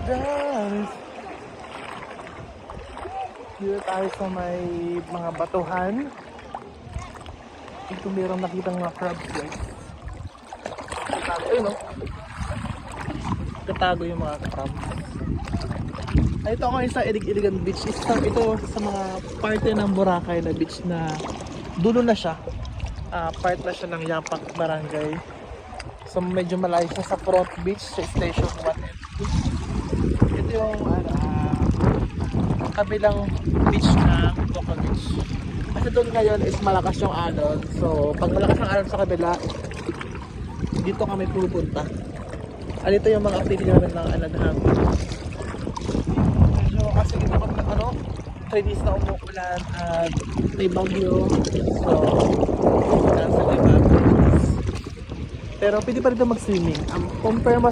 Guys, dito tayo sa may mga batuhan. Dito meron nakitang mga crabs, guys. Katago, ayun no? Katago yung mga crabs. Ay, ito ako sa Ilig-Iligan Beach. Ito sa mga parte ng Boracay na beach na dulo na siya. Part na siya ng Yapak Barangay. So medyo malayo siya sa front beach, sa station 1 and 2. Ito yung kabilang beach na Coco Beach. Kasi doon ngayon is malakas yung alon. So pag malakas ang alon sa kabila, dito kami pupunta. Ito yung mga activity namin ng Aladhang. Medyo kasi ito pag 3 days na umuulan at may bagyo. So cancel yung mga. Pero pwede pa rin mag-swimming. Compare